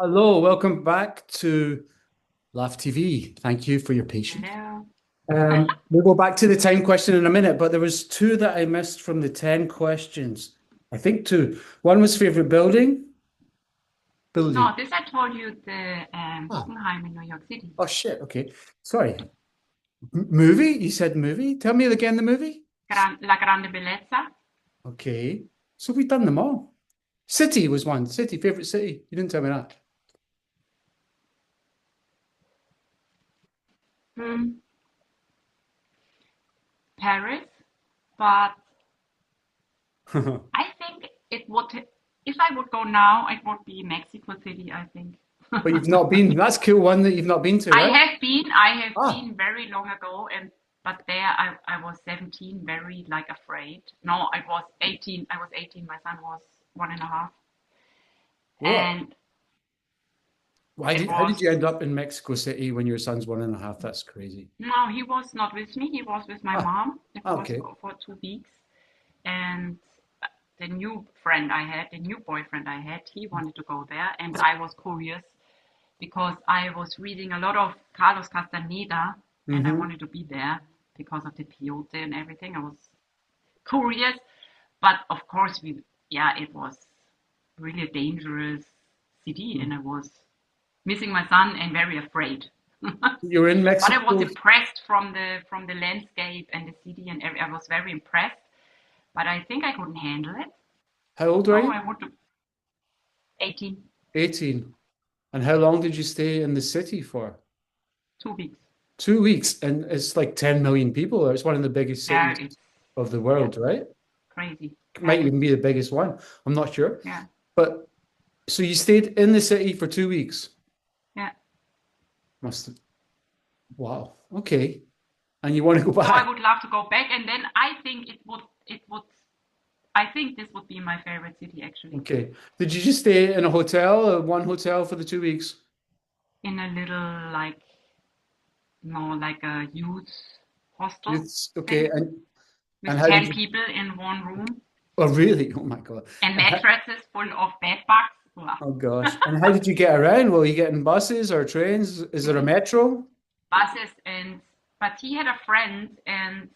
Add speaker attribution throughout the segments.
Speaker 1: Hello, welcome back to Laugh TV. Thank you for your patience.
Speaker 2: Hello.
Speaker 1: We'll go back to the time question in a minute, but there was two that I missed from the 10 questions. I think two. One was favorite building.
Speaker 2: No,
Speaker 1: Building.
Speaker 2: this I told you the
Speaker 1: Ah,
Speaker 2: Guggenheim in New York City.
Speaker 1: oh shit. Okay. Sorry. Movie? You said movie? Tell me again the movie.
Speaker 2: La Grande Bellezza.
Speaker 1: Okay. So we've done them all. City was one. City, favorite city. You didn't tell me that.
Speaker 2: Hmm. Paris, but I think it would, if I would go now, it would be Mexico City, I think.
Speaker 1: But you've not been. That's a cool one that you've not been to, right?
Speaker 2: I have
Speaker 1: Ah,
Speaker 2: been very long ago, but there I was 17, very like afraid. No, I was 18. I was 18. My son was one and a half,
Speaker 1: what?
Speaker 2: and it
Speaker 1: How
Speaker 2: was.
Speaker 1: did you end up in Mexico City when your son's 1.5? That's crazy.
Speaker 2: No, he was not with me. He was with my
Speaker 1: Ah,
Speaker 2: mom. It was
Speaker 1: okay.
Speaker 2: for 2 weeks. And the new boyfriend I had, he wanted to go there. And I was curious because I was reading a lot of Carlos Castaneda and I
Speaker 1: Hmm.
Speaker 2: wanted to be there because of the peyote and everything. I was curious. But of course, yeah, it was really a dangerous city and I was missing my son and very afraid.
Speaker 1: You're in
Speaker 2: But I was
Speaker 1: Mexico.
Speaker 2: impressed from the landscape and the city, and I was very impressed. But I think I couldn't handle it.
Speaker 1: How old are
Speaker 2: Oh,
Speaker 1: you?
Speaker 2: I would do 18,
Speaker 1: 18. And how long did you stay in the city for?
Speaker 2: 2 weeks.
Speaker 1: 2 weeks. And it's like 10 million people. It's one of the biggest
Speaker 2: Yeah,
Speaker 1: cities
Speaker 2: it's
Speaker 1: of the
Speaker 2: yeah
Speaker 1: world, right?
Speaker 2: crazy.
Speaker 1: Might
Speaker 2: Paris.
Speaker 1: even be the biggest one. I'm not sure.
Speaker 2: Yeah,
Speaker 1: But so you stayed in the city for 2 weeks.
Speaker 2: yeah.
Speaker 1: Must have, wow. Okay. And you want to go
Speaker 2: So I
Speaker 1: back?
Speaker 2: would love to go back, and then I think it would. I think this would be my favorite city actually.
Speaker 1: Okay. Did you just stay in a hotel, one hotel for the 2 weeks?
Speaker 2: In a little like no like a youth hostel
Speaker 1: It's okay.
Speaker 2: thing
Speaker 1: And
Speaker 2: with
Speaker 1: how did
Speaker 2: 10
Speaker 1: you?
Speaker 2: people in one room
Speaker 1: Oh, really? Oh my God.
Speaker 2: and
Speaker 1: And how,
Speaker 2: mattresses full of bed bugs. Wow.
Speaker 1: oh gosh. And how did you get around? Will you get in buses or trains? Is there a
Speaker 2: Mm-mm.
Speaker 1: metro?
Speaker 2: Buses and but he had a friend and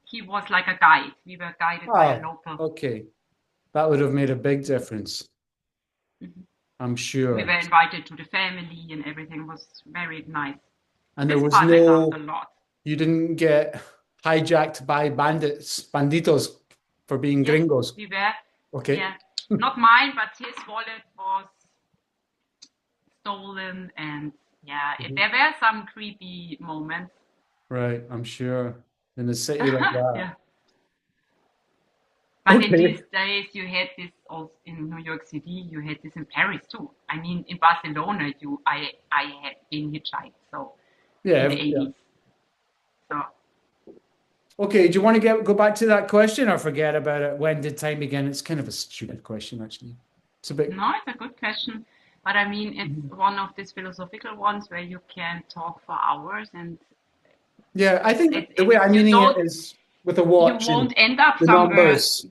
Speaker 2: he was like a guide. We were guided by a
Speaker 1: Oh,
Speaker 2: local.
Speaker 1: okay. That would have made a big difference,
Speaker 2: Mhm.
Speaker 1: I'm
Speaker 2: We
Speaker 1: sure.
Speaker 2: were invited to the family and everything was very nice.
Speaker 1: And there
Speaker 2: This
Speaker 1: was
Speaker 2: part I loved a
Speaker 1: no,
Speaker 2: lot.
Speaker 1: you didn't get hijacked by banditos for being
Speaker 2: Yes,
Speaker 1: gringos.
Speaker 2: we were.
Speaker 1: Okay.
Speaker 2: Yeah, not mine, but his wallet was stolen, and yeah,
Speaker 1: Mhm.
Speaker 2: there were some creepy moments.
Speaker 1: Right, I'm sure. In a city like that.
Speaker 2: Yeah, but in
Speaker 1: Okay.
Speaker 2: these days, you had this also in New York City. You had this in Paris too. I mean, in Barcelona, I had been hitchhiked. So in the
Speaker 1: Yeah.
Speaker 2: 80s. So
Speaker 1: Okay, do you want to go back to that question or forget about it? When did time begin? It's kind of a stupid question, actually. It's a bit.
Speaker 2: no, it's a good question. But I mean, it's
Speaker 1: Mhm.
Speaker 2: one of these philosophical ones where you can talk for hours, and
Speaker 1: Yeah, I think the
Speaker 2: it's
Speaker 1: way I'm
Speaker 2: you
Speaker 1: meaning it
Speaker 2: don't
Speaker 1: is with a
Speaker 2: you
Speaker 1: watch and
Speaker 2: won't end up
Speaker 1: the
Speaker 2: somewhere.
Speaker 1: numbers.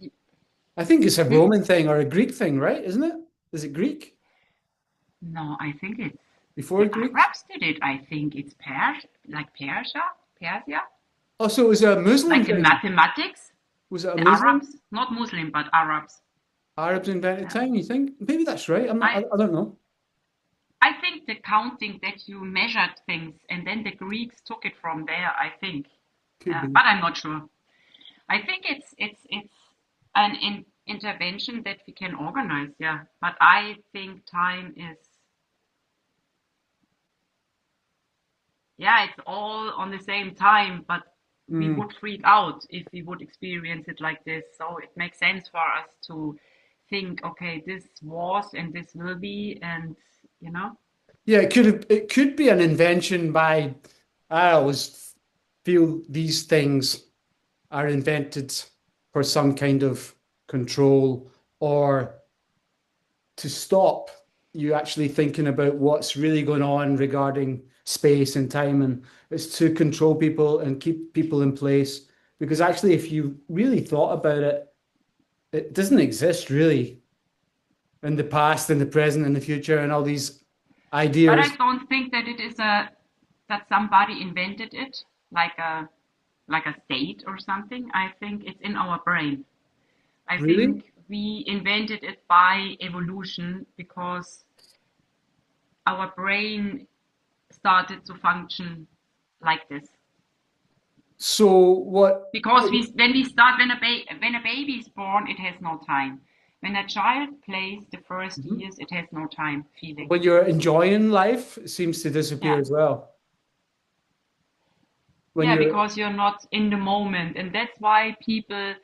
Speaker 1: I think it's a
Speaker 2: Hmm?
Speaker 1: Roman thing or a Greek thing, right? Isn't it? Is it Greek?
Speaker 2: No, I think it's
Speaker 1: Before
Speaker 2: the
Speaker 1: Greek?
Speaker 2: Arabs did it. I think it's Persia,
Speaker 1: Oh, so it was a Muslim
Speaker 2: like in
Speaker 1: thing.
Speaker 2: mathematics.
Speaker 1: Was it a
Speaker 2: The
Speaker 1: Muslim?
Speaker 2: Arabs, not Muslim, but Arabs.
Speaker 1: Arabs invented
Speaker 2: Yeah.
Speaker 1: time, you think? Maybe that's right. I'm not,
Speaker 2: I
Speaker 1: I don't know.
Speaker 2: I think the counting that you measured things and then the Greeks took it from there. I think,
Speaker 1: Could be.
Speaker 2: but I'm not sure. I think it's an intervention that we can organize. Yeah, but I think time is yeah, it's all on the same time, but we
Speaker 1: Mm.
Speaker 2: would freak out if we would experience it like this. So it makes sense for us to think, okay, this was and this will be, and you know,
Speaker 1: Yeah, it could be an invention by, I always feel these things are invented for some kind of control or to stop you actually thinking about what's really going on regarding space and time. And it's to control people and keep people in place. Because actually, if you really thought about it, it doesn't exist really in the past, in the present, in the future, and all these
Speaker 2: But I
Speaker 1: ideas.
Speaker 2: don't think that it is a that somebody invented it like a state or something. I think it's in our brain. I
Speaker 1: Really?
Speaker 2: think we invented it by evolution because our brain started to function like this.
Speaker 1: So what,
Speaker 2: Because when a baby is born, it has no time. When a child plays the first
Speaker 1: Mhm.
Speaker 2: years, it has no time feeling.
Speaker 1: when you're enjoying life, it seems to disappear
Speaker 2: Yeah.
Speaker 1: as well. When
Speaker 2: Yeah,
Speaker 1: you're,
Speaker 2: because you're not in the moment. And that's why people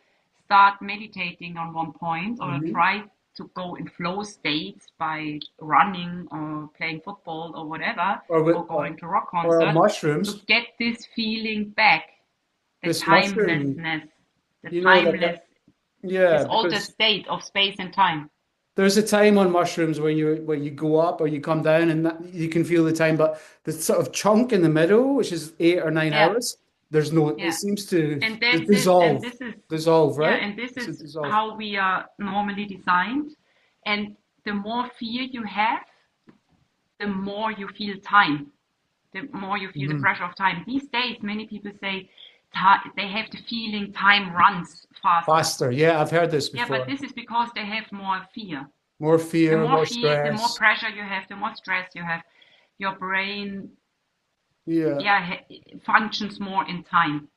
Speaker 2: start meditating on one point or
Speaker 1: Mhm.
Speaker 2: try to go in flow states by running or playing football or whatever,
Speaker 1: or
Speaker 2: or
Speaker 1: with,
Speaker 2: going to rock
Speaker 1: or
Speaker 2: concert to
Speaker 1: mushrooms,
Speaker 2: get this feeling back, the
Speaker 1: this mushroom,
Speaker 2: timelessness, the
Speaker 1: you know,
Speaker 2: timeless,
Speaker 1: yeah,
Speaker 2: this altered
Speaker 1: because
Speaker 2: state of space and time.
Speaker 1: there's a time on mushrooms where you go up or you come down and that, you can feel the time, but the sort of chunk in the middle, which is 8 or 9
Speaker 2: Yeah,
Speaker 1: hours, there's no, it
Speaker 2: yeah.
Speaker 1: seems to
Speaker 2: And then
Speaker 1: dissolve,
Speaker 2: this is
Speaker 1: dissolve,
Speaker 2: yeah,
Speaker 1: right?
Speaker 2: and this
Speaker 1: To
Speaker 2: is
Speaker 1: dissolve.
Speaker 2: how we are normally designed. And the more fear you have, the more you feel time, the more you feel the
Speaker 1: Mhm.
Speaker 2: pressure of time. These days, many people say they have the feeling time runs faster.
Speaker 1: Faster. Yeah, I've heard this
Speaker 2: Yeah, but
Speaker 1: before.
Speaker 2: this is because they have more fear.
Speaker 1: More
Speaker 2: The
Speaker 1: fear,
Speaker 2: more
Speaker 1: more
Speaker 2: fear, the more
Speaker 1: stress.
Speaker 2: pressure you have, the more stress you have. Your brain,
Speaker 1: Yeah.
Speaker 2: yeah, functions more in time.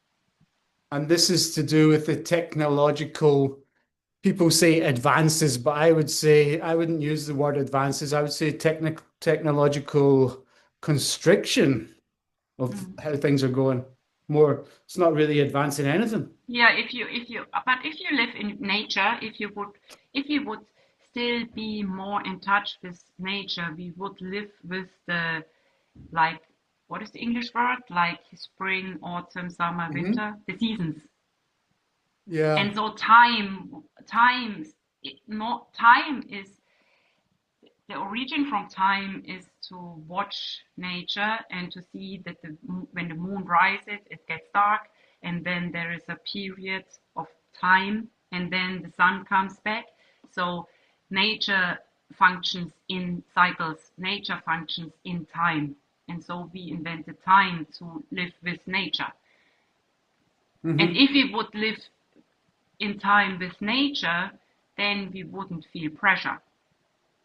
Speaker 1: And this is to do with the technological, people say advances, but I would say, I wouldn't use the word advances. I would say technological constriction of
Speaker 2: Mm.
Speaker 1: how things are going. More, it's not really advancing anything.
Speaker 2: Yeah, but if you live in nature, if you would still be more in touch with nature, we would live with the, like, what is the English word? Like spring, autumn, summer,
Speaker 1: Hmm.
Speaker 2: winter, the seasons.
Speaker 1: Yeah.
Speaker 2: And so time is the origin from time is to watch nature and to see that when the moon rises, it gets dark, and then there is a period of time, and then the sun comes back. So nature functions in cycles, nature functions in time. And so we invented time to live with nature. And
Speaker 1: Hmm.
Speaker 2: if we would live in time with nature, then we wouldn't feel pressure.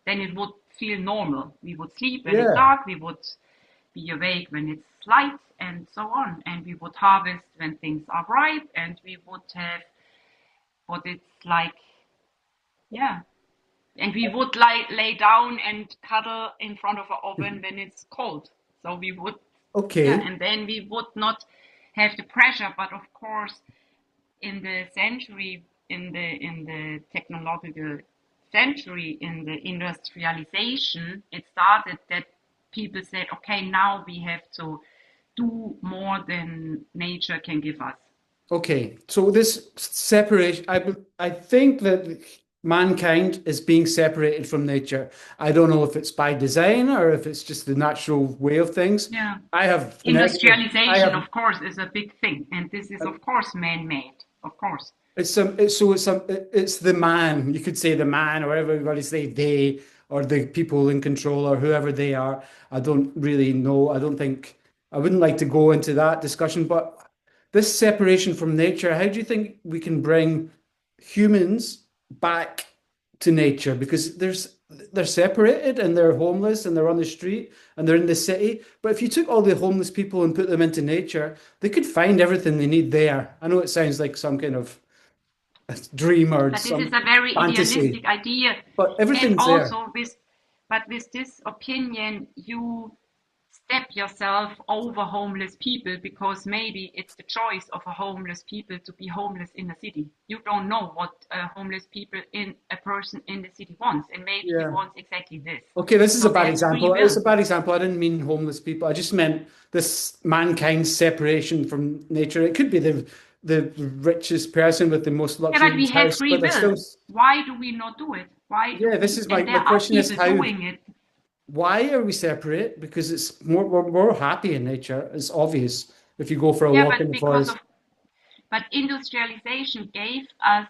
Speaker 2: Then it would feel normal. We would sleep when it's
Speaker 1: Yeah.
Speaker 2: dark, we would be awake when it's light, and so on. And we would harvest when things are ripe, and we would have what it's like, yeah. And we would lay down and cuddle in front of an oven when it's cold. So we would, yeah,
Speaker 1: Okay.
Speaker 2: and then we would not have the pressure. But of course, in the century, in the technological century, in the industrialization, it started that people said, okay, now we have to do more than nature can give us.
Speaker 1: Okay. So this separation, I think that mankind is being separated from nature. I don't know if it's by design or if it's just the natural way of things.
Speaker 2: Yeah.
Speaker 1: I have an evidence. I
Speaker 2: Industrialization,
Speaker 1: have.
Speaker 2: of course, is a big thing, and this is, of course, man-made, of course.
Speaker 1: It's the man. You could say the man, or everybody say they, or the people in control, or whoever they are. I don't really know. I don't think I wouldn't like to go into that discussion. But this separation from nature, how do you think we can bring humans back to nature? Because they're separated and they're homeless and they're on the street and they're in the city. But if you took all the homeless people and put them into nature, they could find everything they need there. I know it sounds like some kind of dream or
Speaker 2: But this is
Speaker 1: some
Speaker 2: a very
Speaker 1: fantasy,
Speaker 2: idealistic idea.
Speaker 1: but
Speaker 2: And
Speaker 1: everything's there.
Speaker 2: also with this opinion, you step yourself over homeless people because maybe it's the choice of a homeless people to be homeless in a city. You don't know what a homeless people in a person in the city wants, and maybe he
Speaker 1: Yeah.
Speaker 2: wants exactly this.
Speaker 1: Okay, this is a
Speaker 2: So
Speaker 1: bad
Speaker 2: there's free
Speaker 1: example. It's
Speaker 2: will.
Speaker 1: a bad example. I didn't mean homeless people. I just meant this mankind's separation from nature. It could be the richest person with the most
Speaker 2: Yeah, but we
Speaker 1: luxurious
Speaker 2: have
Speaker 1: house,
Speaker 2: free
Speaker 1: but they're
Speaker 2: will.
Speaker 1: still.
Speaker 2: Why do we not do it? Why do
Speaker 1: Yeah, this
Speaker 2: we?
Speaker 1: is
Speaker 2: And there
Speaker 1: my
Speaker 2: are
Speaker 1: question is
Speaker 2: people
Speaker 1: how,
Speaker 2: doing it.
Speaker 1: why are we separate? Because it's more, we're more happy in nature. It's obvious if you go for a
Speaker 2: Yeah,
Speaker 1: walk in
Speaker 2: but
Speaker 1: the
Speaker 2: because
Speaker 1: forest.
Speaker 2: of but industrialization gave us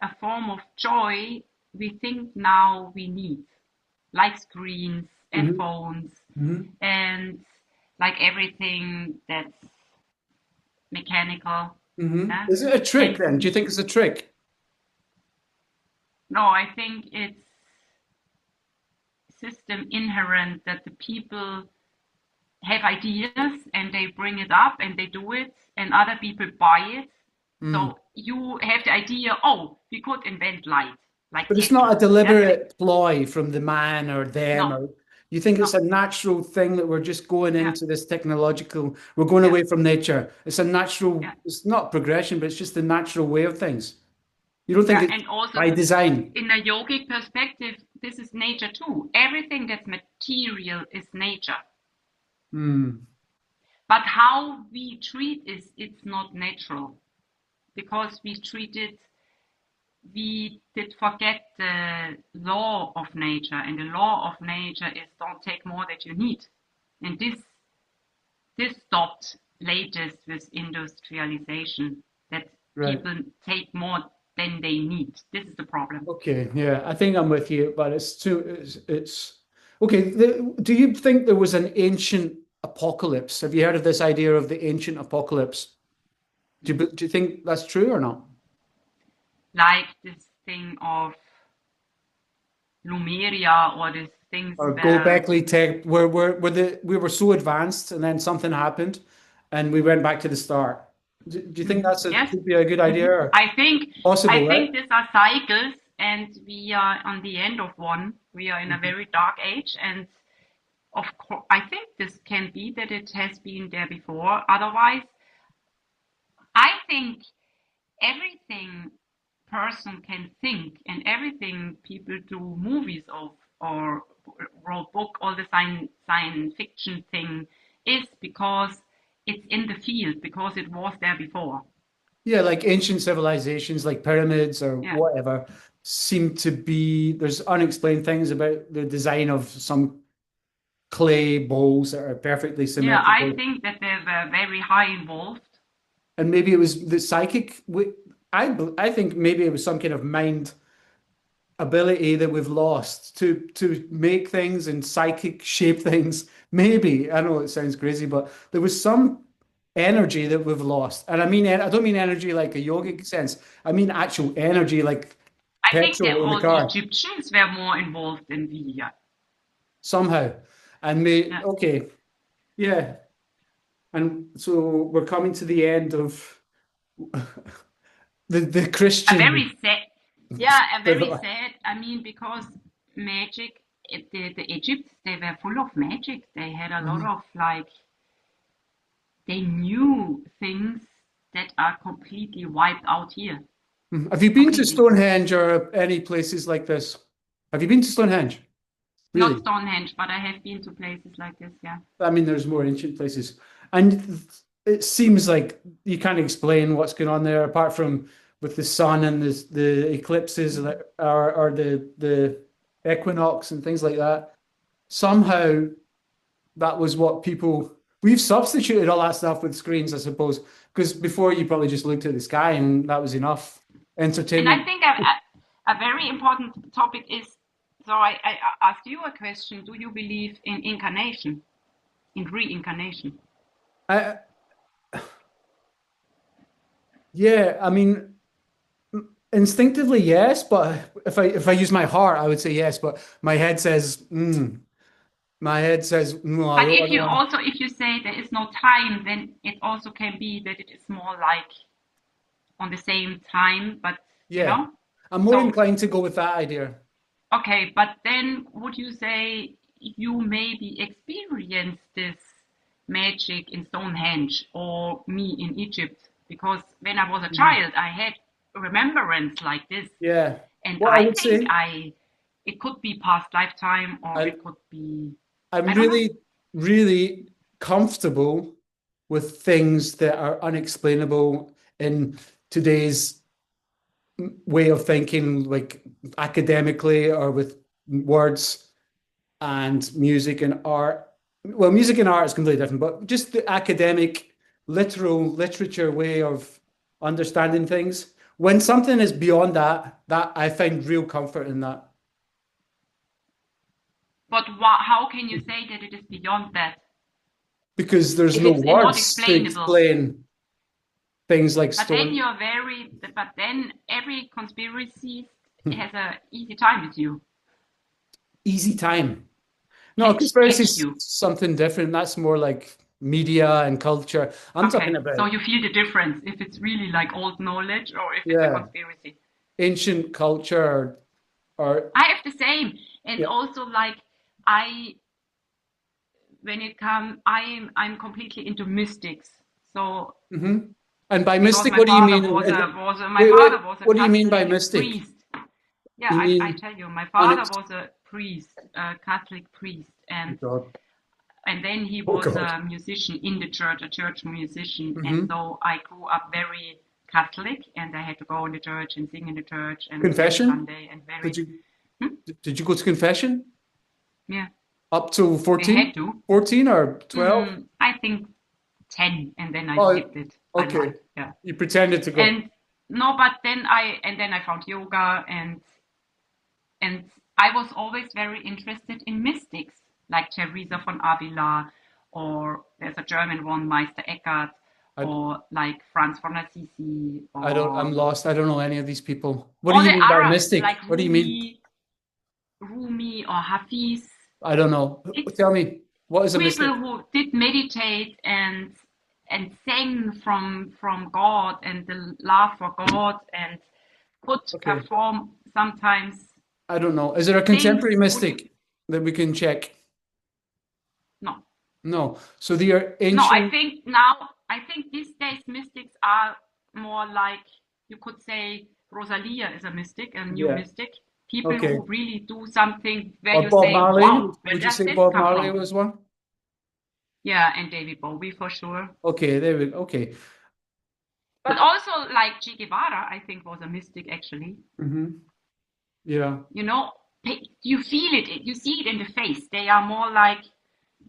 Speaker 2: a form of joy we think now we need, like screens. and
Speaker 1: Hmm.
Speaker 2: phones
Speaker 1: Hmm.
Speaker 2: and like everything that's mechanical.
Speaker 1: Hmm.
Speaker 2: Yeah,
Speaker 1: Is it a trick
Speaker 2: can
Speaker 1: then? Do you think it's a trick?
Speaker 2: no, I think it's system inherent that the people have ideas and they bring it up and they do it and other people buy it.
Speaker 1: Mm.
Speaker 2: So you have the idea, oh, we could invent light, like
Speaker 1: But it's not a
Speaker 2: Tetris. Yeah,
Speaker 1: deliberate ploy from the man or them,
Speaker 2: no,
Speaker 1: or you think it's
Speaker 2: no,
Speaker 1: a natural thing that we're just going
Speaker 2: yeah,
Speaker 1: into this technological, we're going
Speaker 2: yeah,
Speaker 1: away from nature. It's a natural,
Speaker 2: yeah,
Speaker 1: it's not progression, but it's just the natural way of things. You don't think
Speaker 2: yeah.
Speaker 1: it's
Speaker 2: And also
Speaker 1: by design?
Speaker 2: in a yogic perspective, this is nature too. Everything that's material is nature.
Speaker 1: Hmm.
Speaker 2: But how we treat is it's not natural because we treat it we did forget the law of nature, and the law of nature is don't take more than you need. And this stopped latest with industrialization, that
Speaker 1: Right.
Speaker 2: people take more than they need. This is the problem.
Speaker 1: Okay. Yeah, I think I'm with you, but it's too, it's okay. Do you think there was an ancient apocalypse? Have you heard of this idea of the ancient apocalypse? Do you think that's true or not?
Speaker 2: Like this thing of Lumeria or these things
Speaker 1: Or
Speaker 2: where,
Speaker 1: Gobekli Tech, where we were so advanced and then something happened and we went back to the start. Do you think that's a
Speaker 2: yes,
Speaker 1: could be a good idea or
Speaker 2: I think
Speaker 1: possible,
Speaker 2: I
Speaker 1: right?
Speaker 2: think these are cycles, and we are on the end of one. We are in a
Speaker 1: Mhm.
Speaker 2: very dark age, and of course, I think this can be that it has been there before. Otherwise, I think everything person can think and everything people do movies of or wrote book, all the science fiction thing is because it's in the field because it was there before.
Speaker 1: Yeah, like ancient civilizations like pyramids or
Speaker 2: Yeah.
Speaker 1: whatever seem to be there's unexplained things about the design of some clay bowls that are perfectly
Speaker 2: Yeah, I
Speaker 1: symmetrical.
Speaker 2: think that they were very high involved.
Speaker 1: And maybe it was the psychic. I think maybe it was some kind of mind ability that we've lost to make things and psychic shape things. Maybe I know it sounds crazy, but there was some energy that we've lost. And I don't mean energy like a yogic sense. I mean actual energy like
Speaker 2: I think that
Speaker 1: petrol in the
Speaker 2: all the
Speaker 1: car
Speaker 2: Egyptians were more involved than we. Yeah.
Speaker 1: somehow. And
Speaker 2: Yeah.
Speaker 1: okay, yeah. And so we're coming to the end of the
Speaker 2: A
Speaker 1: Christian.
Speaker 2: very sad, a very sad. I mean, because magic, the Egypt, they were full of magic. They had a lot
Speaker 1: Mhm.
Speaker 2: of like, they knew things that are completely wiped out here.
Speaker 1: Have you been to
Speaker 2: Completely.
Speaker 1: Stonehenge or any places like this? Have you been to Stonehenge?
Speaker 2: Not
Speaker 1: Really?
Speaker 2: Stonehenge, but I have been to places like this. Yeah.
Speaker 1: I mean, there's more ancient places. And it seems like you can't explain what's going on there apart from with the sun and the eclipses or the equinox and things like that. Somehow that was what people we've substituted all that stuff with screens, I suppose, because before you probably just looked at the sky and that was enough
Speaker 2: And I
Speaker 1: entertainment.
Speaker 2: think a very important topic is, so I asked you a question, do you believe in incarnation, in reincarnation?
Speaker 1: I, yeah, I mean, instinctively yes, but if I use my heart, I would say yes, but my head says, my head says, no,
Speaker 2: But
Speaker 1: I
Speaker 2: if
Speaker 1: don't
Speaker 2: you
Speaker 1: want.
Speaker 2: also, if you say there is no time, then it also can be that it is more like on the same time, but you
Speaker 1: Yeah,
Speaker 2: know?
Speaker 1: I'm more
Speaker 2: So,
Speaker 1: inclined to go with that idea.
Speaker 2: okay, but then would you say you maybe experienced this magic in Stonehenge or me in Egypt? Because when I was a
Speaker 1: Mhm.
Speaker 2: child, I had remembrance like this.
Speaker 1: Yeah.
Speaker 2: And
Speaker 1: What I
Speaker 2: I
Speaker 1: would
Speaker 2: think
Speaker 1: say,
Speaker 2: it could be past lifetime or
Speaker 1: I,
Speaker 2: it could be,
Speaker 1: I'm
Speaker 2: I don't know.
Speaker 1: really, really comfortable with things that are unexplainable in today's way of thinking, like academically or with words and music and art. Well, music and art is completely different, but just the academic, literal literature way of understanding things. When something is beyond that, that I find real comfort in that.
Speaker 2: But how can you say that it is beyond that?
Speaker 1: Because there's
Speaker 2: If
Speaker 1: no
Speaker 2: it's not
Speaker 1: words to
Speaker 2: explainable.
Speaker 1: explain things like
Speaker 2: But then
Speaker 1: stone.
Speaker 2: you're very, but then every conspiracy has a easy time with you,
Speaker 1: Easy time. No,
Speaker 2: can
Speaker 1: conspiracy
Speaker 2: catch
Speaker 1: is
Speaker 2: you.
Speaker 1: something different. That's more like media and culture. I'm talking
Speaker 2: Okay, so
Speaker 1: about,
Speaker 2: you feel the difference if it's really like old knowledge or if it's a
Speaker 1: yeah,
Speaker 2: conspiracy.
Speaker 1: ancient culture or
Speaker 2: I have the same, and
Speaker 1: yeah.
Speaker 2: also like I, when it comes, I'm completely into mystics. So
Speaker 1: Hmm. And by
Speaker 2: because
Speaker 1: mystic,
Speaker 2: my
Speaker 1: what do you
Speaker 2: father
Speaker 1: mean?
Speaker 2: my
Speaker 1: Wait, wait.
Speaker 2: father was a
Speaker 1: What do you mean by
Speaker 2: Catholic
Speaker 1: mystic?
Speaker 2: priest. Yeah,
Speaker 1: You
Speaker 2: I
Speaker 1: mean
Speaker 2: tell you, my
Speaker 1: on
Speaker 2: father
Speaker 1: its
Speaker 2: was a priest, a Catholic priest,
Speaker 1: oh God.
Speaker 2: and then he
Speaker 1: Oh
Speaker 2: was
Speaker 1: God.
Speaker 2: a musician in the church, a church musician, and
Speaker 1: Hmm.
Speaker 2: so I grew up very Catholic, and I had to go in the church and sing in the church and every
Speaker 1: Confession?
Speaker 2: Sunday and
Speaker 1: Did
Speaker 2: very,
Speaker 1: you
Speaker 2: hmm?
Speaker 1: did you go to confession
Speaker 2: Yeah,
Speaker 1: up to
Speaker 2: we had
Speaker 1: 14?
Speaker 2: to.
Speaker 1: 14 or 12?
Speaker 2: I think 10, and then I
Speaker 1: Oh,
Speaker 2: skipped it. I
Speaker 1: okay.
Speaker 2: lied. Yeah.
Speaker 1: You pretended to go.
Speaker 2: And no, but then I found yoga, and I was always very interested in mystics like Teresa von Avila, or there's a German one, Meister Eckhart,
Speaker 1: I
Speaker 2: or like Franz von Assisi,
Speaker 1: I don't. I'm
Speaker 2: or
Speaker 1: lost. I don't know any of these people. What do
Speaker 2: all
Speaker 1: you
Speaker 2: the
Speaker 1: mean by
Speaker 2: Arabs
Speaker 1: mystic?
Speaker 2: like
Speaker 1: What do you mean?
Speaker 2: Rumi or Hafiz.
Speaker 1: I don't know.
Speaker 2: It's
Speaker 1: Tell me. What is a
Speaker 2: people
Speaker 1: mystic?
Speaker 2: who did meditate and sang from God and the love for God and could
Speaker 1: Okay.
Speaker 2: perform sometimes
Speaker 1: I don't know. Is there a
Speaker 2: things
Speaker 1: contemporary
Speaker 2: would you
Speaker 1: mystic that we can check?
Speaker 2: no.
Speaker 1: No. So they are
Speaker 2: No,
Speaker 1: ancient.
Speaker 2: I think these days mystics are more like, you could say Rosalia is a mystic, a new
Speaker 1: Yeah.
Speaker 2: mystic. People
Speaker 1: Okay.
Speaker 2: who really do something where
Speaker 1: Or
Speaker 2: you
Speaker 1: Bob
Speaker 2: say,
Speaker 1: Marley?
Speaker 2: wow, where
Speaker 1: Would you
Speaker 2: does
Speaker 1: say
Speaker 2: this
Speaker 1: Bob
Speaker 2: come
Speaker 1: Marley
Speaker 2: from?
Speaker 1: was one?
Speaker 2: Yeah, and David Bowie for sure.
Speaker 1: Okay. There we. Okay.
Speaker 2: But also like Che Guevara, I think was a mystic actually.
Speaker 1: Hmm. Yeah.
Speaker 2: You know, you feel it, you see it in the face. They are more like,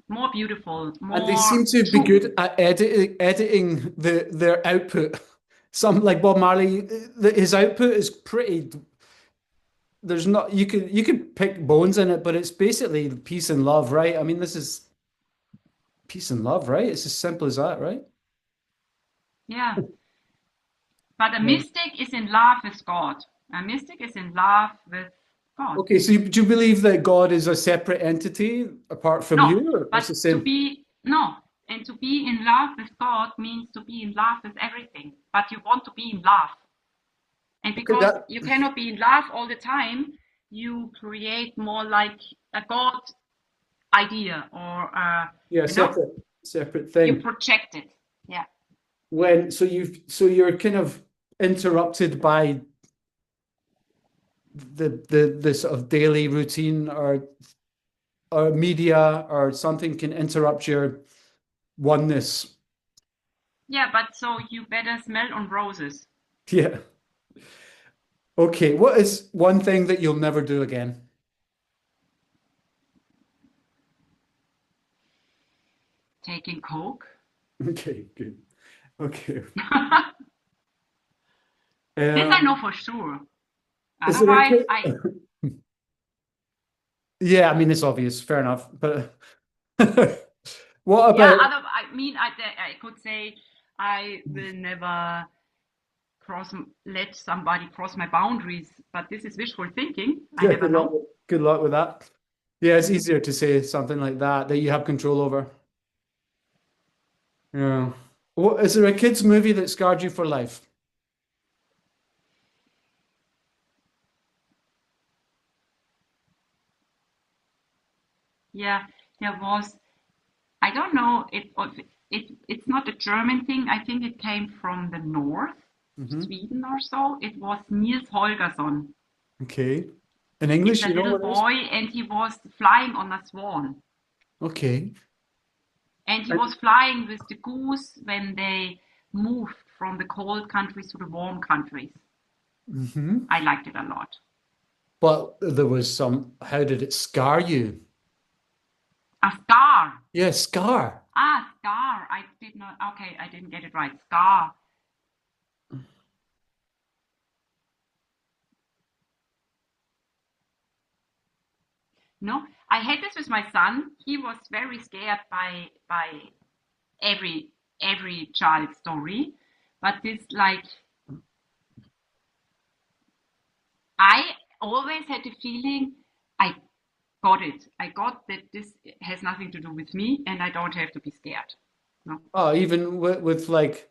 Speaker 2: more beautiful,
Speaker 1: And they
Speaker 2: more
Speaker 1: seem to be
Speaker 2: true.
Speaker 1: good at editing their output. Some like Bob Marley, his output is pretty. There's not you could pick bones in it, but it's basically peace and love, right? I mean, this is peace and love, right? It's as simple as that, right?
Speaker 2: Yeah. But a
Speaker 1: Yeah.
Speaker 2: mystic is in love with God. A mystic is in love with God.
Speaker 1: Okay, so do you believe that God is a separate entity apart from
Speaker 2: No,
Speaker 1: you, or it's
Speaker 2: but
Speaker 1: the same?
Speaker 2: no, and to be in love with God means to be in love with everything. But you want to be in love. And
Speaker 1: Okay,
Speaker 2: because
Speaker 1: that
Speaker 2: you cannot be in love all the time, you create more like a God idea, or,
Speaker 1: yeah,
Speaker 2: you know,
Speaker 1: separate
Speaker 2: you
Speaker 1: thing.
Speaker 2: project it. Yeah.
Speaker 1: When you're kind of interrupted by the sort of daily routine or media or something can interrupt your oneness.
Speaker 2: Yeah, but so you better smell on roses.
Speaker 1: Yeah. Okay, what is one thing that you'll never do again?
Speaker 2: Taking Coke.
Speaker 1: Okay, good. Okay.
Speaker 2: This I know
Speaker 1: Um,
Speaker 2: for sure.
Speaker 1: is there a
Speaker 2: Otherwise,
Speaker 1: kid? Yeah, I mean it's obvious, fair enough. But what
Speaker 2: yeah,
Speaker 1: about
Speaker 2: I mean, I could say I will never let somebody cross my boundaries, but this is wishful thinking. I
Speaker 1: yeah,
Speaker 2: never know.
Speaker 1: good luck with that. Yeah, it's easier to say something like that you have control over. Yeah. What is there a kids movie that scarred you for life?
Speaker 2: Yeah, there was, I don't know it's not a German thing. I think it came from the north,
Speaker 1: Hmm.
Speaker 2: Sweden or so. It was Niels Holgersson.
Speaker 1: Okay. In
Speaker 2: It's
Speaker 1: English,
Speaker 2: a
Speaker 1: you know
Speaker 2: little
Speaker 1: what it is?
Speaker 2: boy, and he was flying on a swan.
Speaker 1: Okay.
Speaker 2: And he was flying with the goose when they moved from the cold countries to the warm countries.
Speaker 1: Hmm.
Speaker 2: I liked it a lot.
Speaker 1: But there was how did it scar you?
Speaker 2: A scar.
Speaker 1: Yeah, scar.
Speaker 2: Ah, scar. I did not. Okay, I didn't get it right. Scar. No, I had this with my son. He was very scared by every every child story, but this like I always had the feeling I got it. I got that this has nothing to do with me, and I don't have to be scared. No,
Speaker 1: Oh, even with like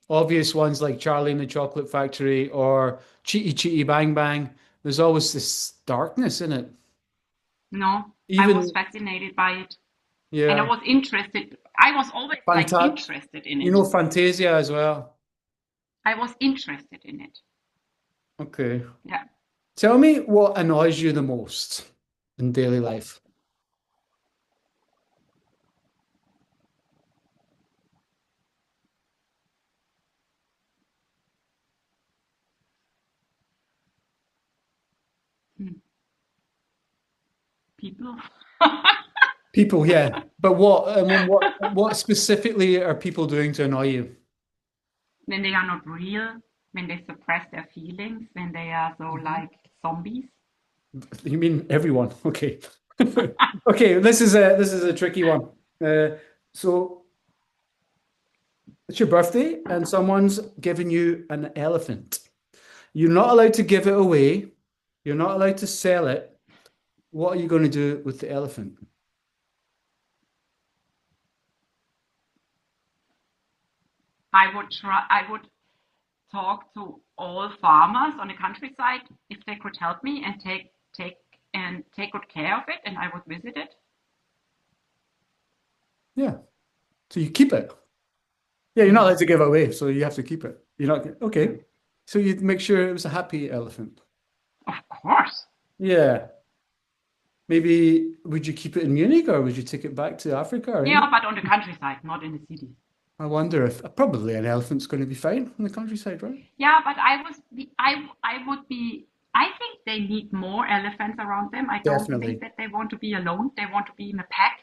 Speaker 1: obvious ones like Charlie and the Chocolate Factory or Cheaty Cheaty Bang Bang, there's always this darkness in it.
Speaker 2: no, I was
Speaker 1: Even
Speaker 2: fascinated by it, and I
Speaker 1: yeah,
Speaker 2: was interested. I was always like
Speaker 1: Fantat,
Speaker 2: interested in
Speaker 1: you
Speaker 2: it.
Speaker 1: know, Fantasia as well.
Speaker 2: I was interested in it.
Speaker 1: Okay.
Speaker 2: Yeah.
Speaker 1: Tell me what annoys you the most in daily life.
Speaker 2: Hmm. People.
Speaker 1: People, yeah. But what, I mean, what specifically are people doing to annoy you?
Speaker 2: When they are not real, when they suppress their feelings, when they are so
Speaker 1: Mhm.
Speaker 2: like zombies.
Speaker 1: You mean everyone? Okay. Okay, this is a tricky one. So it's your birthday and someone's given you an elephant. You're not allowed to give it away. You're not allowed to sell it. What are you going to do with the elephant?
Speaker 2: I would talk to all farmers on the countryside if they could help me and take good care of it, and I would visit it.
Speaker 1: Yeah. So you keep it. Yeah, you're not allowed
Speaker 2: Mm.
Speaker 1: to give it away, so you have to keep it. You're not
Speaker 2: Mm.
Speaker 1: okay. So you'd make sure it was a happy elephant.
Speaker 2: Of course.
Speaker 1: Yeah. Maybe would you keep it in Munich or would you take it back to Africa or
Speaker 2: Yeah,
Speaker 1: India?
Speaker 2: but on the countryside, not in the city.
Speaker 1: I wonder if probably an elephant's going to be fine in the countryside, right?
Speaker 2: Yeah, but I would be. I think they need more elephants around them. I don't think
Speaker 1: Definitely.
Speaker 2: that they want to be alone. They want to be in a pack.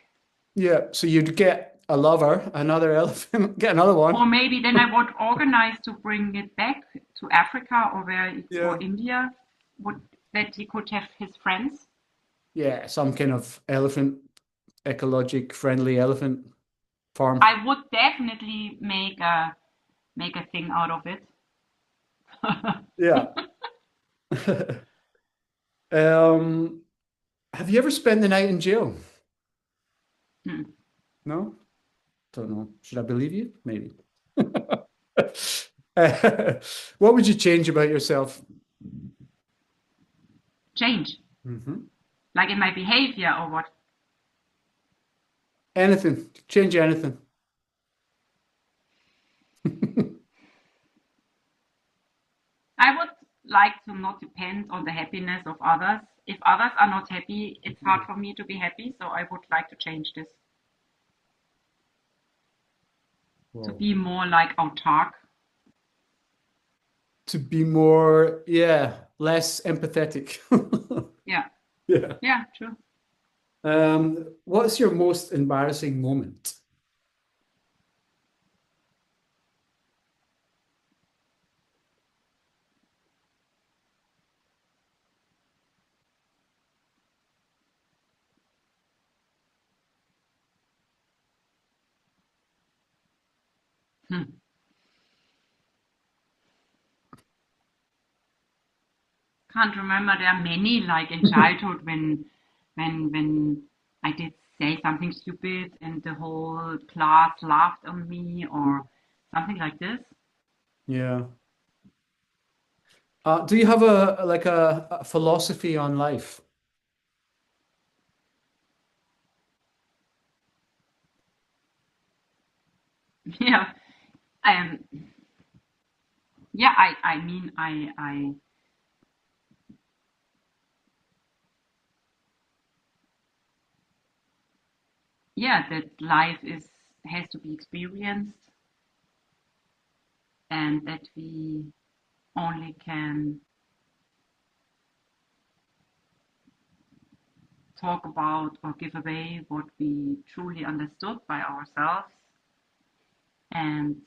Speaker 1: Yeah. So you'd get a lover, another elephant, get another
Speaker 2: Or
Speaker 1: one.
Speaker 2: maybe then I would organize to bring it back to Africa or
Speaker 1: Yeah.
Speaker 2: India, would that he could have his friends.
Speaker 1: Yeah, some kind of elephant, ecologic friendly elephant farm.
Speaker 2: I would definitely make a thing out of it.
Speaker 1: Yeah. Um, have you ever spent the night in jail?
Speaker 2: Hmm.
Speaker 1: No? Don't know. Should I believe you? Maybe. What would you change about yourself?
Speaker 2: Change,
Speaker 1: Hmm.
Speaker 2: like in my behavior or what?
Speaker 1: Anything. Change anything.
Speaker 2: I would like to not depend on the happiness of others. If others are not happy, it's hard for me to be happy. So I would like to change this to
Speaker 1: Whoa.
Speaker 2: be more like autark.
Speaker 1: To be more, yeah, less empathetic.
Speaker 2: Yeah,
Speaker 1: Yeah.
Speaker 2: yeah, true.
Speaker 1: What's your most embarrassing moment?
Speaker 2: Hmm. Can't remember. There are many, like in childhood when I did say something stupid and the whole class laughed on me or something like this.
Speaker 1: Yeah. Do you have a philosophy on life?
Speaker 2: Yeah. Um. Yeah. I mean. I. Yeah. That life is has to be experienced, and that we only can talk about or give away what we truly understood by ourselves. And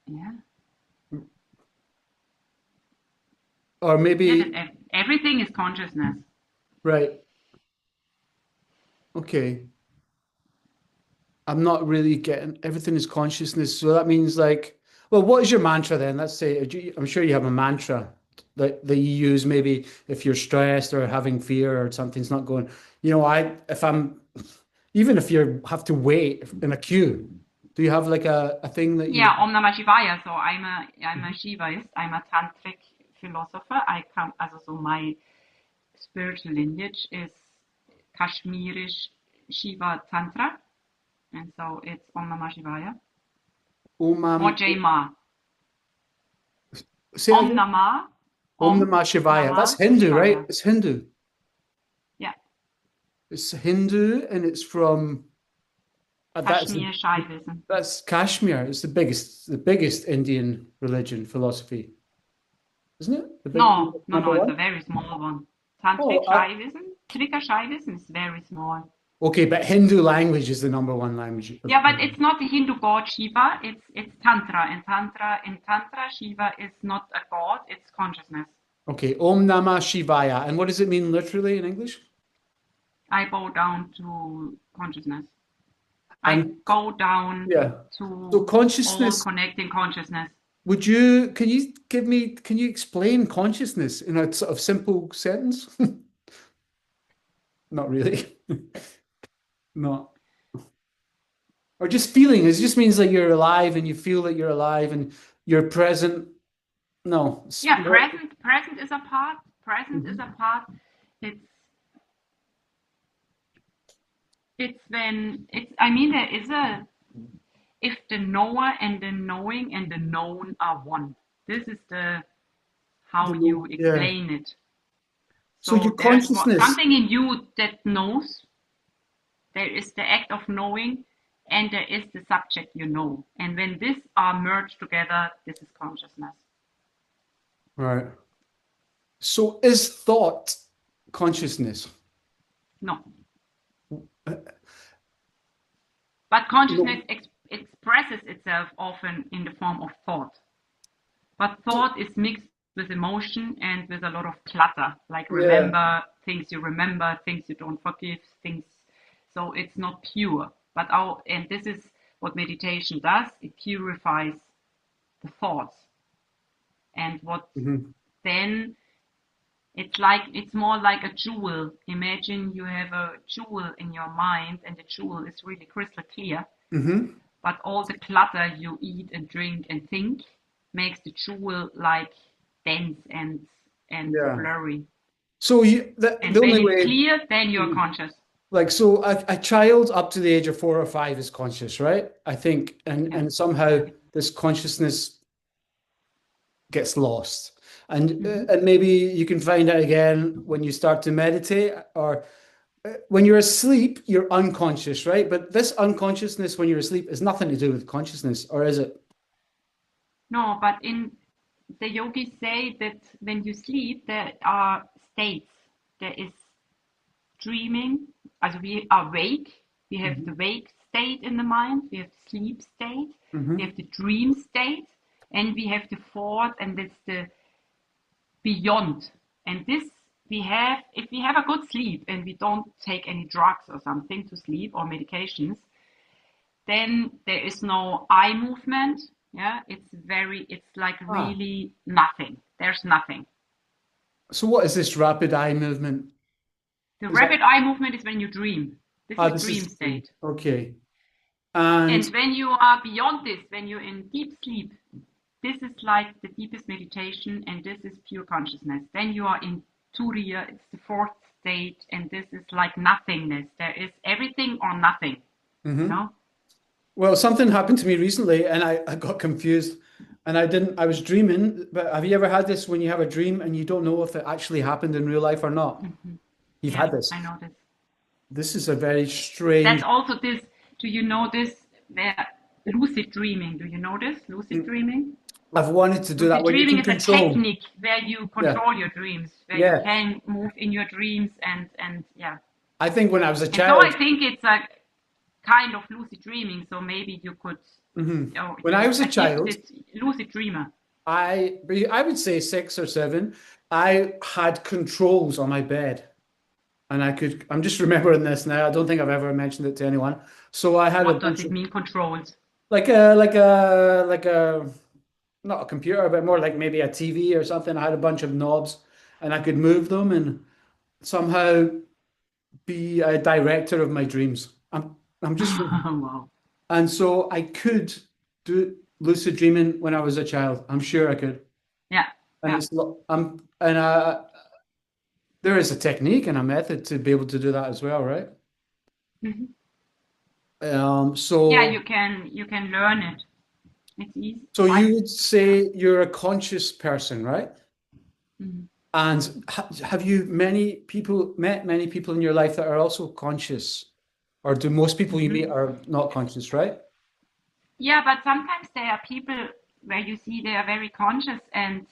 Speaker 2: yeah.
Speaker 1: or
Speaker 2: Yeah,
Speaker 1: maybe,
Speaker 2: that everything is consciousness.
Speaker 1: right. Okay. I'm not really getting everything is consciousness. So that means like, well, what is your mantra then? Let's say, I'm sure you have a mantra that you use maybe if you're stressed or having fear or something's not going, if I'm, even if you have to wait in a queue, do you have like a thing that you,
Speaker 2: Yeah, Om Namah Shivaya. So I'm a Shivaist. I'm a tantric philosopher. I come, also so my spiritual lineage is Kashmirish Shiva Tantra, and so it's Om Namah Shivaya or
Speaker 1: Om,
Speaker 2: Jai Ma.
Speaker 1: say it
Speaker 2: Om
Speaker 1: again?
Speaker 2: Namah,
Speaker 1: Om
Speaker 2: Om
Speaker 1: Namah Shivaya. That's
Speaker 2: Namah
Speaker 1: Hindu, right?
Speaker 2: Shivaya.
Speaker 1: It's Hindu.
Speaker 2: Yeah,
Speaker 1: It's Hindu and it's from, that's
Speaker 2: Kashmir Shaivism.
Speaker 1: that's Kashmir. It's the biggest Indian religion philosophy, isn't it? The big
Speaker 2: No, no,
Speaker 1: number
Speaker 2: no, it's
Speaker 1: one.
Speaker 2: a very small one.
Speaker 1: Oh,
Speaker 2: Tantric Shaivism, Trika Shaivism is very small.
Speaker 1: okay, but Hindu language is the number one language.
Speaker 2: Yeah, but it's not the Hindu god Shiva, it's Tantra. And in Tantra, Shiva is not a god, it's consciousness.
Speaker 1: Okay, Om Namah Shivaya. And what does it mean literally in English?
Speaker 2: I bow down to consciousness. I
Speaker 1: And
Speaker 2: go down
Speaker 1: yeah, so
Speaker 2: to all
Speaker 1: consciousness.
Speaker 2: connecting consciousness.
Speaker 1: Can you explain consciousness in a sort of simple sentence? Not really. Not. Or just feeling. It just means that you're alive and you feel that you're alive and you're present. No.
Speaker 2: Yeah, present is a part. Present is a
Speaker 1: Mhm.
Speaker 2: part. It's it's when it's I mean there is a if the knower and the knowing and the known are one. This is the how you
Speaker 1: Yeah.
Speaker 2: explain it.
Speaker 1: So your
Speaker 2: So there's
Speaker 1: consciousness.
Speaker 2: something in you that knows. There is the act of knowing, and there is the subject you know. And when these are merged together, this is consciousness.
Speaker 1: Right. So is thought consciousness?
Speaker 2: No,
Speaker 1: Uh,
Speaker 2: but consciousness
Speaker 1: No.
Speaker 2: expresses itself often in the form of thought. But
Speaker 1: So
Speaker 2: thought is mixed with emotion and with a lot of clutter, like
Speaker 1: yeah.
Speaker 2: remember, things you don't forgive, things. So it's not pure. And this is what meditation does. It purifies the thoughts. And what
Speaker 1: Hmm.
Speaker 2: then it's more like a jewel. Imagine you have a jewel in your mind and the jewel is really crystal clear,
Speaker 1: Hmm.
Speaker 2: but all the clutter you eat and drink and think makes the jewel like dense and
Speaker 1: Yeah.
Speaker 2: blurry.
Speaker 1: So the
Speaker 2: And when
Speaker 1: only
Speaker 2: it's
Speaker 1: way,
Speaker 2: clear, then you're
Speaker 1: Mhm.
Speaker 2: conscious.
Speaker 1: Like, so a child up to the age of 4 or 5 is conscious, right? I think, and
Speaker 2: Yeah.
Speaker 1: and somehow this consciousness gets lost.
Speaker 2: Hmm.
Speaker 1: And maybe you can find out again when you start to meditate or when you're asleep, you're unconscious, right? But this unconsciousness when you're asleep is nothing to do with consciousness, or is it?
Speaker 2: No, but in the yogis say that when you sleep, there are states. There is dreaming, as we are awake, we have the
Speaker 1: Hmm.
Speaker 2: wake state in the mind, we have the sleep state, we
Speaker 1: Hmm.
Speaker 2: have the dream state, and we have the fourth, and that's the beyond. And this we have, if we have a good sleep and we don't take any drugs or something to sleep or medications, then there is no eye movement. Yeah, it's like
Speaker 1: Ah,
Speaker 2: really nothing. There's nothing.
Speaker 1: so what is this rapid eye movement?
Speaker 2: The
Speaker 1: Is that
Speaker 2: rapid eye movement is when you dream. This is
Speaker 1: this
Speaker 2: dream
Speaker 1: is
Speaker 2: state.
Speaker 1: okay? And
Speaker 2: And when you are beyond this, when you're in deep sleep, this is like the deepest meditation, and this is pure consciousness. Then you are in Turiya, it's the fourth state, and this is like nothingness. There is everything or nothing, you
Speaker 1: Mhm.
Speaker 2: know?
Speaker 1: Well, something happened to me recently and I got confused and I was dreaming, but have you ever had this when you have a dream and you don't know if it actually happened in real life or not?
Speaker 2: Hmm.
Speaker 1: You've
Speaker 2: Yes,
Speaker 1: had this.
Speaker 2: I know this.
Speaker 1: This is a very
Speaker 2: That's
Speaker 1: strange.
Speaker 2: also this. Do you know this? Where lucid dreaming. Do you know this? Lucid dreaming.
Speaker 1: I've wanted to do that
Speaker 2: Lucid
Speaker 1: where you
Speaker 2: dreaming
Speaker 1: can
Speaker 2: is a
Speaker 1: control.
Speaker 2: technique where you
Speaker 1: Yeah.
Speaker 2: control your dreams, where you
Speaker 1: Yeah.
Speaker 2: can move in your dreams and yeah.
Speaker 1: I think when I was a
Speaker 2: And so I
Speaker 1: child,
Speaker 2: think it's a kind of lucid dreaming. So maybe you could,
Speaker 1: mhm.
Speaker 2: oh,
Speaker 1: When I
Speaker 2: you
Speaker 1: was a
Speaker 2: a
Speaker 1: child,
Speaker 2: gifted lucid dreamer.
Speaker 1: I would say 6 or 7. I had controls on my bed, and I'm just remembering this now. I don't think I've ever mentioned it to anyone. So I had a
Speaker 2: What does
Speaker 1: bunch
Speaker 2: it
Speaker 1: of
Speaker 2: mean, controls?
Speaker 1: like a not a computer, but more like maybe a TV or something. I had a bunch of knobs, and I could move them and somehow be a director of my dreams. I'm just
Speaker 2: Wow.
Speaker 1: and so I could do lucid dreaming when I was a child. I'm sure I could.
Speaker 2: Yeah,
Speaker 1: And
Speaker 2: yeah.
Speaker 1: it's and there is a technique and a method to be able to do that as well, right?
Speaker 2: Mhm. Yeah,
Speaker 1: So
Speaker 2: you can learn it. It's easy,
Speaker 1: so
Speaker 2: quite.
Speaker 1: you would
Speaker 2: Yeah.
Speaker 1: say you're a conscious person, right?
Speaker 2: Mhm.
Speaker 1: And have you met many people in your life that are also conscious? Or do most people you meet
Speaker 2: Mhm.
Speaker 1: are not conscious, right?
Speaker 2: Yeah, but sometimes there are people where you see they are very conscious and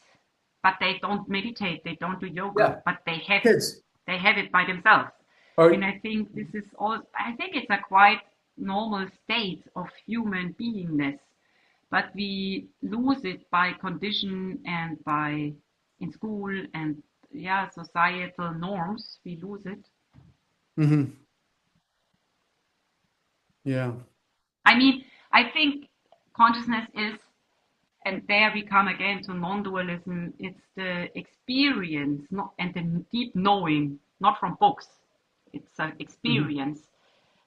Speaker 2: but they don't meditate, they don't do yoga,
Speaker 1: Yeah,
Speaker 2: but
Speaker 1: kids.
Speaker 2: they have it by themselves. And
Speaker 1: Or
Speaker 2: I think this is all I think it's a quite normal state of human beingness, but we lose it by condition and by in school and yeah, societal norms, we lose it.
Speaker 1: Mhm. Yeah.
Speaker 2: I mean, I think consciousness is, and there we come again to non-dualism. It's the experience, not and the deep knowing, not from books. It's an
Speaker 1: Mhm.
Speaker 2: experience,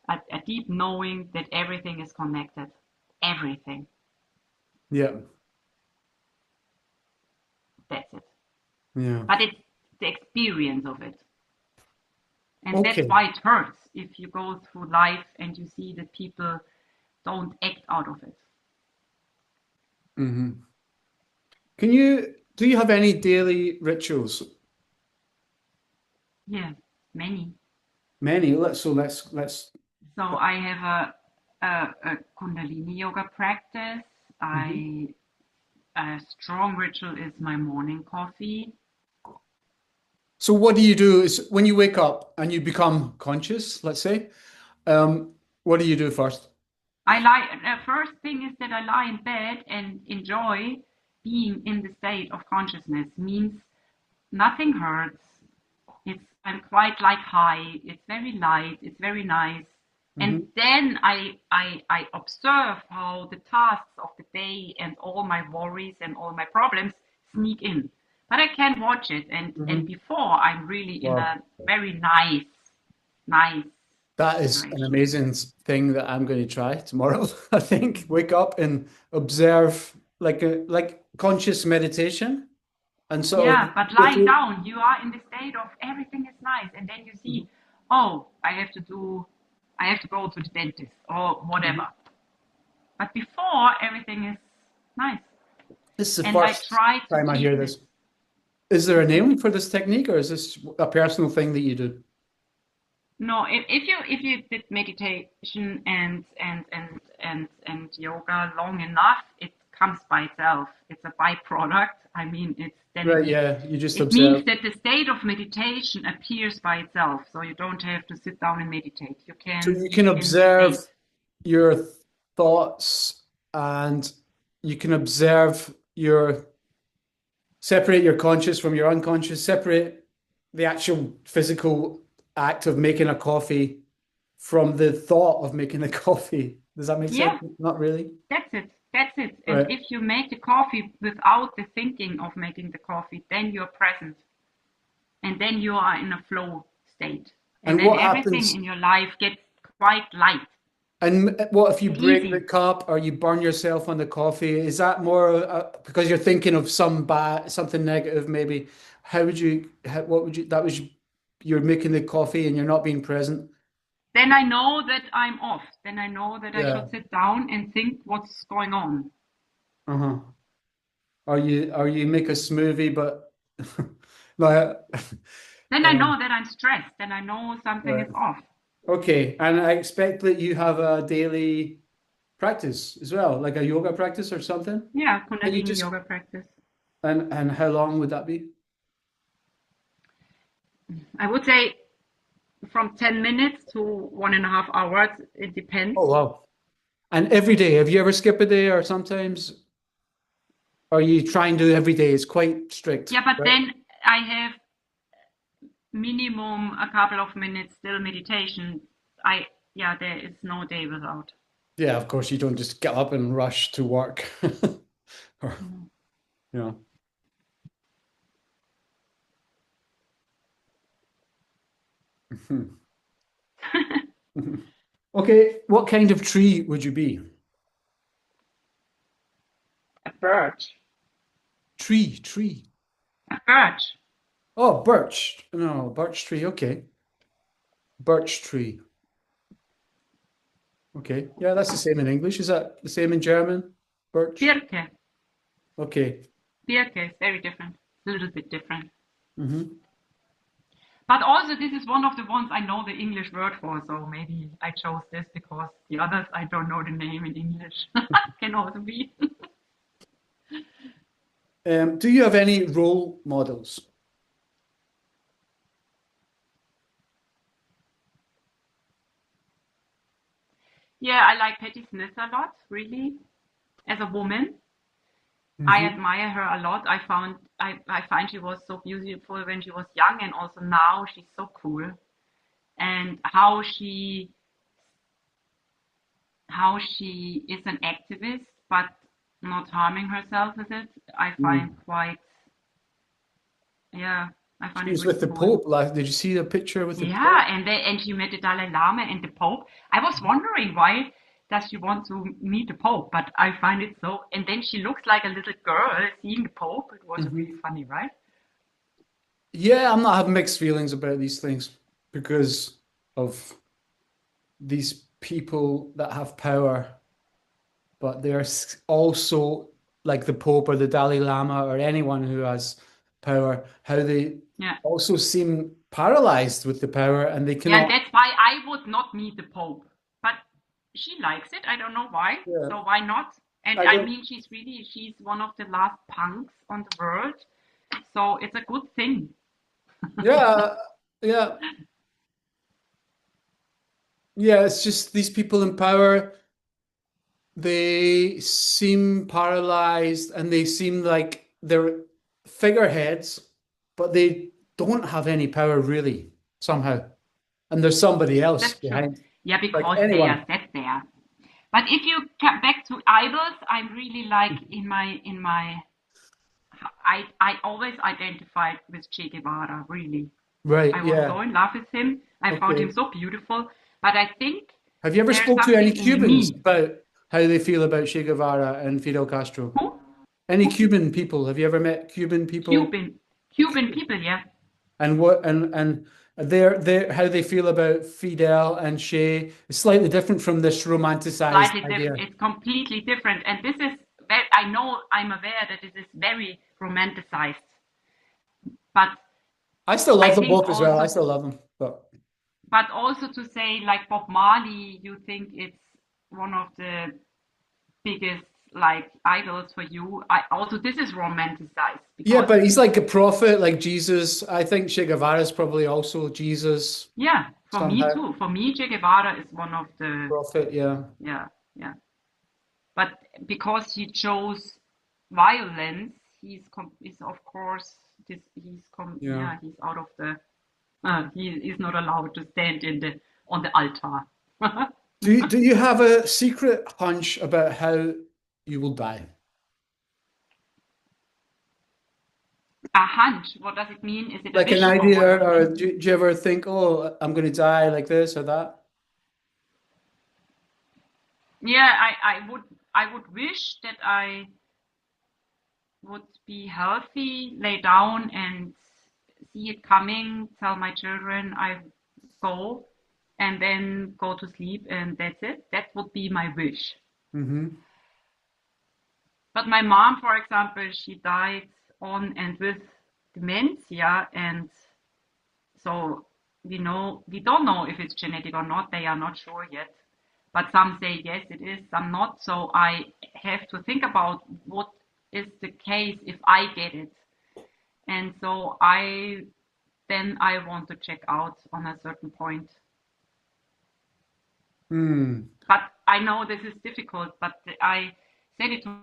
Speaker 2: a deep knowing that everything is connected, everything.
Speaker 1: Yeah.
Speaker 2: That's it.
Speaker 1: Yeah.
Speaker 2: But it's the experience of it, and that's
Speaker 1: Okay.
Speaker 2: why it hurts if you go through life and you see that people don't act out of it.
Speaker 1: Hmm. Do you have any daily rituals?
Speaker 2: Yeah, many.
Speaker 1: Many. Let's.
Speaker 2: So I have a Kundalini yoga practice.
Speaker 1: Mhm.
Speaker 2: I A strong ritual is my morning coffee.
Speaker 1: So what do you do is when you wake up and you become conscious, let's say, what do you do first?
Speaker 2: I lie. The first thing is that I lie in bed and enjoy being in the state of consciousness. Means nothing hurts. I'm quite like high. It's very light. It's very nice. And
Speaker 1: Hmm.
Speaker 2: then I observe how the tasks of the day and all my worries and all my problems sneak in. But I can watch it, and
Speaker 1: Hmm.
Speaker 2: before I'm really in
Speaker 1: Wow.
Speaker 2: a very nice
Speaker 1: That is an
Speaker 2: situation.
Speaker 1: amazing thing that I'm going to try tomorrow. I think wake up and observe like conscious meditation and sort
Speaker 2: Yeah,
Speaker 1: of
Speaker 2: but
Speaker 1: go
Speaker 2: lying
Speaker 1: through.
Speaker 2: down, you are in the state of everything is nice, and then you see, oh, I have to go to the dentist or
Speaker 1: Mhm.
Speaker 2: whatever. But before, everything is nice,
Speaker 1: This is the
Speaker 2: and I
Speaker 1: first
Speaker 2: try to
Speaker 1: time I hear
Speaker 2: keep this.
Speaker 1: this. Is there a
Speaker 2: Mhm.
Speaker 1: name for this technique, or is this a personal thing that you do?
Speaker 2: No, if you did meditation and yoga long enough, it comes by itself. It's a byproduct. I mean,
Speaker 1: Right, yeah, you just
Speaker 2: it means
Speaker 1: observe.
Speaker 2: that the state of meditation appears by itself. So you don't have to sit down and meditate. You
Speaker 1: So
Speaker 2: can
Speaker 1: you can
Speaker 2: be in the
Speaker 1: observe
Speaker 2: state.
Speaker 1: your thoughts and you can observe separate your conscious from your unconscious, separate the actual physical act of making a coffee from the thought of making the coffee. Does that make sense?
Speaker 2: Yeah,
Speaker 1: Not really.
Speaker 2: that's it. That's it. And
Speaker 1: Right.
Speaker 2: if you make the coffee without the thinking of making the coffee, then you're present. And then you are in a flow state. And
Speaker 1: And
Speaker 2: then
Speaker 1: what
Speaker 2: everything
Speaker 1: happens?
Speaker 2: in your life gets quite light
Speaker 1: And what if you
Speaker 2: and
Speaker 1: break the
Speaker 2: easy.
Speaker 1: cup or you burn yourself on the coffee? Is that more because you're thinking of something negative, maybe? What would you, that was, you're making the coffee and you're not being present?
Speaker 2: Then I know that I'm off. Then I know that I
Speaker 1: Yeah.
Speaker 2: should sit down and think what's going on.
Speaker 1: Uh-huh. Or you make a smoothie, but no,
Speaker 2: Then I
Speaker 1: um,
Speaker 2: know that I'm stressed. Then I know something
Speaker 1: right.
Speaker 2: is off.
Speaker 1: Okay. And I expect that you have a daily practice as well, like a yoga practice or something.
Speaker 2: Yeah,
Speaker 1: Can you
Speaker 2: Kundalini
Speaker 1: just
Speaker 2: yoga practice.
Speaker 1: and how long would that be?
Speaker 2: I would say from 10 minutes to 1.5 hours. It depends.
Speaker 1: Oh wow. And every day, have you ever skipped a day or sometimes? Or you try and do every day? It's quite strict,
Speaker 2: Yeah, but
Speaker 1: right?
Speaker 2: then I have minimum a couple of minutes still meditation. I Yeah, there is no day without.
Speaker 1: Yeah, of course, you don't just get up and rush to work. Or,
Speaker 2: No.
Speaker 1: you know. Okay, what kind of tree would you be?
Speaker 2: A birch.
Speaker 1: Tree.
Speaker 2: A birch.
Speaker 1: Oh, birch. No, birch tree. Okay. Birch tree. Okay. Yeah, that's the same in English. Is that the same in German? Birch.
Speaker 2: Birke.
Speaker 1: Okay.
Speaker 2: Birke is very different. A little bit different.
Speaker 1: Hmm.
Speaker 2: But also, this is one of the ones I know the English word for, so maybe I chose this because the others I don't know the name in English. Can also be.
Speaker 1: Do you have any role models?
Speaker 2: Yeah, I like Patti Smith a lot, really. As a woman, I
Speaker 1: Hmm.
Speaker 2: admire her a lot. I find she was so beautiful when she was young, and also now she's so cool. And how she is an activist, but not harming herself with it. I find
Speaker 1: Mm.
Speaker 2: quite Yeah, I
Speaker 1: She
Speaker 2: find it
Speaker 1: was
Speaker 2: really
Speaker 1: with the
Speaker 2: cool.
Speaker 1: Pope last. Did you see the picture with the
Speaker 2: Yeah,
Speaker 1: Pope?
Speaker 2: and she met the Dalai Lama and the Pope. I was wondering why does she want to meet the Pope, but I find it so. And then she looks like a little girl seeing the Pope. It was really
Speaker 1: Hmm.
Speaker 2: funny, right?
Speaker 1: Yeah, I'm not having mixed feelings about these things because of these people that have power, but they're also like the Pope or the Dalai Lama or anyone who has power, how they
Speaker 2: Yeah,
Speaker 1: also seem paralyzed with the power and they
Speaker 2: yeah, and
Speaker 1: cannot.
Speaker 2: that's why I would not meet the Pope. But she likes it. I don't know why.
Speaker 1: Yeah,
Speaker 2: So why not? And
Speaker 1: I
Speaker 2: I
Speaker 1: don't.
Speaker 2: mean, she's one of the last punks on the world. So it's a good thing.
Speaker 1: Yeah, yeah, yeah. It's just these people in power, they seem paralyzed and they seem like they're figureheads, but they don't have any power really somehow. And there's somebody else
Speaker 2: That's true.
Speaker 1: behind,
Speaker 2: Yeah,
Speaker 1: like
Speaker 2: because they
Speaker 1: anyone.
Speaker 2: are set there. But if you come back to idols, I'm really like in my I always identified with Che Guevara, really.
Speaker 1: Right,
Speaker 2: I was
Speaker 1: yeah.
Speaker 2: so in love with him. I found him
Speaker 1: Okay.
Speaker 2: so beautiful. But I think
Speaker 1: Have you ever
Speaker 2: there's
Speaker 1: spoke to any
Speaker 2: something in
Speaker 1: Cubans
Speaker 2: me.
Speaker 1: about how they feel about Che Guevara and Fidel Castro?
Speaker 2: Who?
Speaker 1: Any Cuban people? Have you ever met Cuban people?
Speaker 2: Cuban people, yeah.
Speaker 1: And what and their how they feel about Fidel and Che is slightly different from this romanticized
Speaker 2: Slightly different.
Speaker 1: idea.
Speaker 2: It's completely different. And this is very, I know I'm aware that this is very romanticized. But
Speaker 1: I still
Speaker 2: I
Speaker 1: love them
Speaker 2: think
Speaker 1: both as well. I
Speaker 2: also
Speaker 1: still love them, but
Speaker 2: But also to say, like Bob Marley, you think it's one of the biggest like idols for you. I also this is romanticized
Speaker 1: yeah,
Speaker 2: because
Speaker 1: but he's like a prophet, like Jesus. I think Che Guevara is probably also Jesus
Speaker 2: yeah, for me
Speaker 1: somehow.
Speaker 2: too. For me, Che Guevara is one of the
Speaker 1: Prophet, yeah.
Speaker 2: yeah, yeah. But because he chose violence, is of course this
Speaker 1: Yeah.
Speaker 2: he's out of the he is not allowed to stand in the on the altar.
Speaker 1: Do you have a secret hunch about how you will die?
Speaker 2: A hunch, what does it mean? Is it a
Speaker 1: Like an
Speaker 2: wish or what
Speaker 1: idea,
Speaker 2: does it
Speaker 1: or
Speaker 2: mean?
Speaker 1: do you ever think, oh, I'm going to die like this or that?
Speaker 2: Yeah, I would wish that I would be healthy, lay down and see it coming, tell my children I go, and then go to sleep, and that's it. That would be my wish.
Speaker 1: Hmm.
Speaker 2: But my mom, for example, she died on and with dementia, and so we don't know if it's genetic or not. They are not sure yet. But some say yes, it is, some not. So I have to think about what is the case if I get it. And so I want to check out on a certain point.
Speaker 1: Hmm.
Speaker 2: But I know this is difficult, but I said it to